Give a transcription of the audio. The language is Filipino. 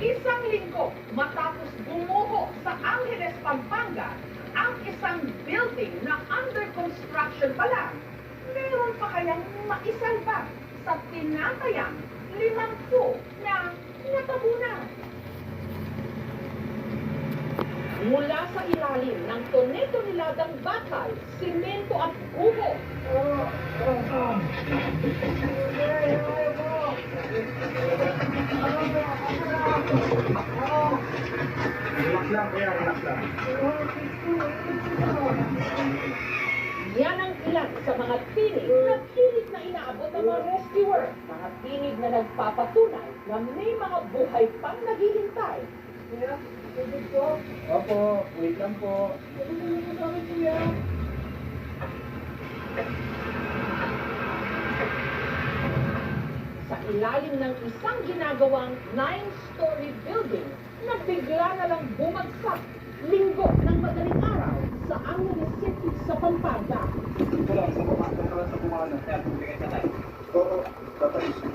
Isang linggo matapos bumuho sa Angeles, Pampanga, ang isang building na under construction pa lang, meron pa kayang maisalba sa tinatayang 50 na natabunan. Mula sa ilalim ng tonel-toneladang bakal, simento at guho, Relax lang, kuya, relax lang. yan ang ilan sa mga tinig na pilit na inaabot ng mga rescuer. Mga tinig na nagpapatunay na may mga buhay pang naghihintay. Opo, wait lang po. Sa ilalim ng isang ginagawang 9-story building na bigla na lang bumagsak linggo ng madaling araw sa Angeles City sa Pampanga. Wala, sa bumana. Yan, bumigay ka tayo. Oo, tatay.